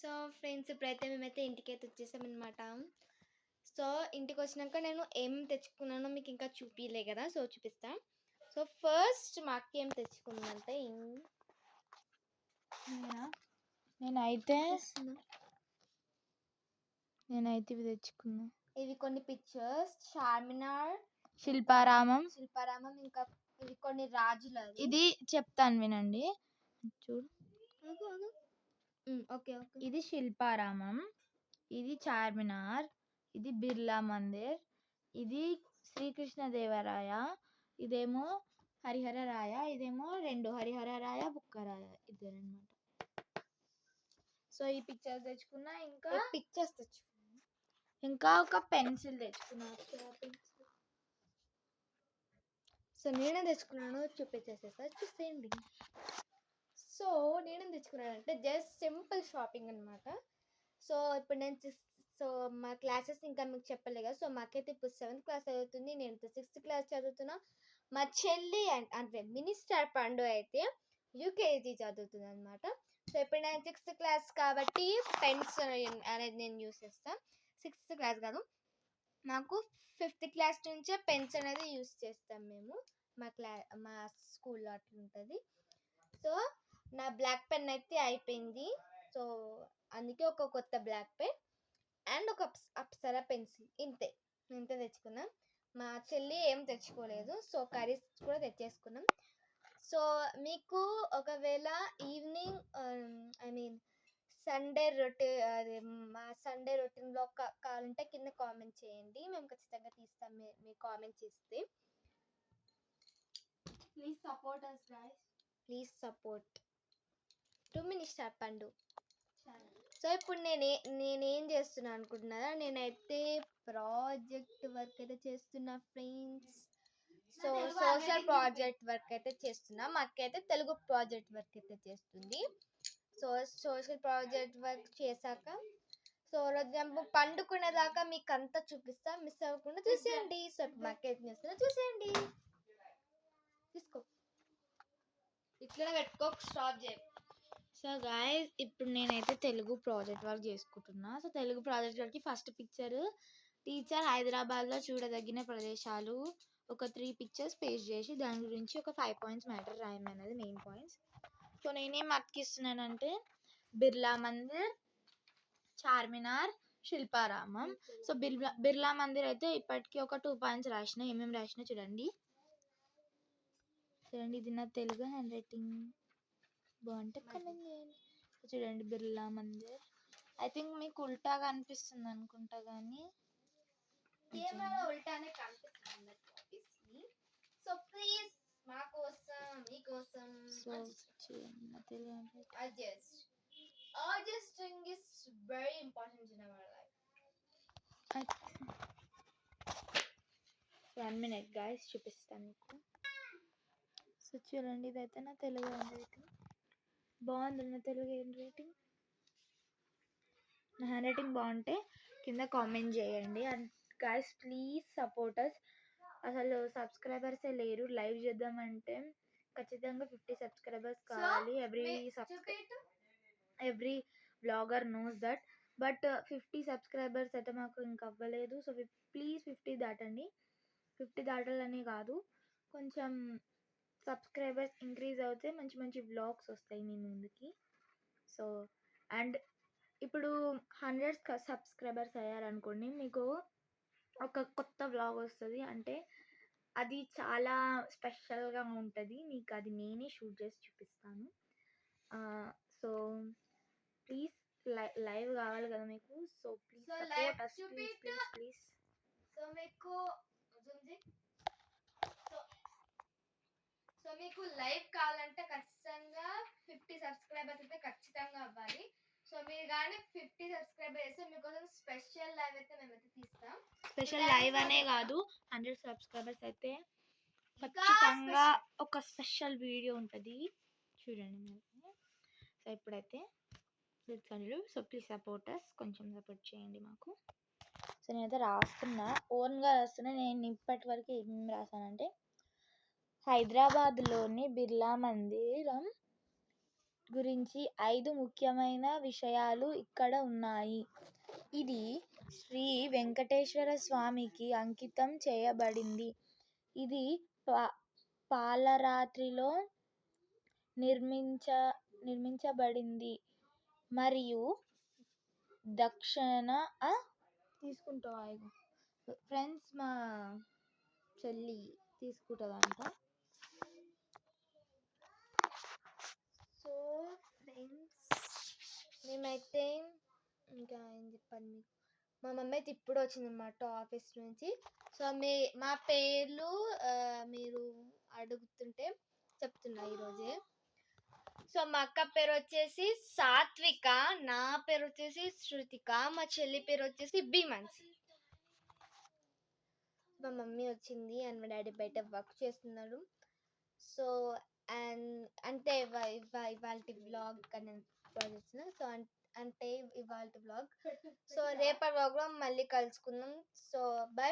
So friends ఇప్పుడైతే మేమైతే ఇంటికైతే వచ్చేసామన్నమాట. సో ఇంటికి వచ్చినాక నేను ఏం తెచ్చుకున్నానో మీకు ఇంకా చూపిలే కదా, సో చూపిస్తా. సో ఫస్ట్ మా అక్క ఏం తెచ్చుకుందంటే నేనైతే ఇవి తెచ్చుకున్నా. ఇవి కొన్ని పిక్చర్స్, చార్మినార్, శిల్పారామం, ఇంకా ఇవి కొన్ని రాజులు. ఇది చెప్తాను వినండి, చూడు. ఓకే ఇది శిల్పారామం, ఇది చార్మినార్, ఇది బిర్లా మందిర్, ఇది శ్రీకృష్ణదేవరాయ, ఇదేమో హరిహర రాయ, ఇదేమో రెండు హరిహర రాయ బుక్కరాయ ఇద్దరు అనమాట. సో ఈ పిక్చర్స్ తెచ్చుకున్నా, ఇంకా ఒక పెన్సిల్ తెచ్చుకున్నా. సో నేనే తెచ్చుకున్నాను, చూపించేసేసా, చూసేయండి. సో నేనేం తెచ్చుకున్నానంటే జస్ట్ సింపుల్ షాపింగ్ అనమాట. సో ఇప్పుడు నేను సో మా క్లాసెస్ ఇంకా మీకు చెప్పలే కదా. సో మాకైతే ఇప్పుడు 7th క్లాస్ చదువుతుంది, నేను ఇప్పుడు 6th క్లాస్ చదువుతున్నా. మా చెల్లి అంటే మినిస్టర్ పండు అయితే యూకేజీ చదువుతుంది అనమాట. సో ఇప్పుడు నేను 6th క్లాస్ కాబట్టి పెన్స్ అనేది నేను యూస్ చేస్తాను. 6th క్లాస్ కాదు, మాకు 5th క్లాస్ నుంచే పెన్స్ అనేది యూస్ చేస్తాం మేము. మా స్కూల్లో అట్లా ఉంటుంది. సో నా బ్లాక్ పెన్ అయితే అయిపోయింది. సో అందుకే ఒక కొత్త బ్లాక్ పెన్ అండ్ ఒక అప్సరా పెన్సిల్, ఇంతే తెచ్చుకున్నాం. మా చెల్లి ఏం తెచ్చుకోలేదు. సో కర్రీస్ కూడా తెచ్చేసుకున్నాం. సో మీకు ఒకవేళ ఈవినింగ్ సండే మా సండే రొటీన్ బ్లాగ్ కావాలంటే కింద కామెంట్ చేయండి, మేము ఖచ్చితంగా తీస్తాం. మీరు కామెంట్ చేస్తే please support us guys, please support to minister పండు. సో ఇప్పుడు నేనేం చేస్తున్నా అనుకుంటున్నారా, నేనైతే ప్రాజెక్ట్ వర్క్ అయితే చేస్తున్నా friends. So social project work అయితే చేస్తున్నా. మా అక్క అయితే తెలుగు ప్రాజెక్ట్ వర్క్ అయితే చేస్తుంది. సో సోషల్ ప్రాజెక్ట్ వర్క్ చేశాక సో రోజు పండుకునేదాకా మీకు అంతా చూపిస్తా, మిస్ అవ్వకుండా చూసేయండి. సో మా అక్క ఏం చేస్తున్నా చూసేయండి. తీసుకో, ఇట్లా పెట్టుకో, స్టాప్ చేయ. సో గాయస్ ఇప్పుడు నేనైతే తెలుగు ప్రాజెక్ట్ వర్క్ చేసుకుంటున్నా. సో తెలుగు ప్రాజెక్ట్ వర్క్కి ఫస్ట్ పిక్చర్, టీచర్ హైదరాబాద్లో చూడదగిన ప్రదేశాలు, ఒక 3 పిక్చర్స్ పేస్ట్ చేసి దాని గురించి ఒక 5 పాయింట్స్ మ్యాటర్ రాయమనేది మెయిన్ పాయింట్స్. సో నేనేం అతికిస్తున్నానంటే బిర్లా మందిర్, చార్మినార్, శిల్పారామం. సో బిర్లా మందిర్ అయితే ఇప్పటికీ ఒక 2 పాయింట్స్ రాసిన. ఏమేమి రాసిన చూడండి. ఇది నా తెలుగు హ్యాండ్ రైటింగ్, బాగుంటే కమెంట్ చేయండి. చూడండి బిర్లా మందిర్. ఐ థింక్ మీకు ఉల్టాగా అనిపిస్తుంది అనుకుంటా, కానీ ఉల్టానే కనిపిస్తుంది. సో ప్లీజ్ మా కోసం మీకోసం adjusting is very important in our life. 1 minute guys, చూపిస్తాను మీకు. సో చూడండి ఇదైతే నా తెలుగు హ్యాండ్ రైటింగ్. బాగుంది నా తెలుగు హ్యాండ్ రైటింగ్. నా హ్యాండ్ రైటింగ్ బాగుంటే కింద కామెంట్ చేయండి. And guys please support us. అసలు సబ్స్క్రైబర్సే లేరు. లైవ్ చేద్దామంటే ఖచ్చితంగా 50 సబ్స్క్రైబర్స్ కావాలి. Every blogger knows that. But 50 subscribers అయితే మాకు ఇంకా అవ్వలేదు. So please 50 దాటండి. 50 దాటాలని కాదు, కొంచెం సబ్స్క్రైబర్స్ ఇంక్రీజ్ అవుతే మంచి మంచి వ్లాగ్స్ వస్తాయి మీ ముందుకి. సో అండ్ ఇప్పుడు 100 సబ్స్క్రైబర్స్ అయ్యారనుకోండి, మీకు ఒక కొత్త వ్లాగ్ వస్తుంది. అంటే అది చాలా స్పెషల్గా ఉంటుంది. మీకు అది నేనే షూట్ చేసి చూపిస్తాను. సో ప్లీజ్ లైవ్ కావాలి కదా మీకు. So please support us, please. So మీకు లైవ్ కావాలంటే ఖచ్చితంగా 50 సబ్స్క్రైబర్స్ అయితే ఖచ్చితంగా అవ్వాలి. సో మీరు కానీ 50 సబ్స్క్రైబర్ చేస్తే మీకోసం స్పెషల్ లైవ్ అయితే మేమైతే తీస్తాం. స్పెషల్ లైవ్ అనే కాదు, 100 సబ్స్క్రైబర్స్ అయితే ఖచ్చితంగా ఒక స్పెషల్ వీడియో ఉంటుంది, చూడండి మీరు. సో ఇప్పుడైతే సో ప్లీజ్ సపోర్ట్ us, కొంచెం సపోర్ట్ చేయండి మాకు. సో నేనైతే రాస్తున్నా, ఓన్గా రాస్తున్నా. నేను ఇప్పటి వరకు ఏం రాసానంటే హైదరాబాద్లోని బిర్లా మందిరం గురించి 5 ముఖ్యమైన విషయాలు ఇక్కడ ఉన్నాయి. ఇది శ్రీ వెంకటేశ్వర స్వామికి అంకితం చేయబడింది. ఇది పాలరాతిలో నిర్మించబడింది మరియు దక్షిణ తీసుకుంటావా ఫ్రెండ్స్, మా చెల్లి తీసుకుంటుందంట. సో ఫ్రెండ్స్, మేమైతే ఇంకా ఏం చెప్పాలి మీకు, మా మమ్మీ అయితే ఇప్పుడు వచ్చిందన్నమాట ఆఫీస్ నుంచి. సో మా పేర్లు మీరు అడుగుతుంటే చెప్తున్నా ఈరోజే. సో మా అక్క పేరు వచ్చేసి సాత్విక, నా పేరు వచ్చేసి శృతిక, మా చెల్లి పేరు వచ్చేసి భీమాన్సి. మా మమ్మీ వచ్చింది అండ్ మా డాడీ బయట వర్క్ చేస్తున్నారు. సో అంటే ఇవాళ వ్లాగ్ అని చేసిన. సో అంటే ఇవాళ వ్లాగ్. సో రేపటి వ్లాగ్లో మళ్ళీ కలుసుకుందాం. So by.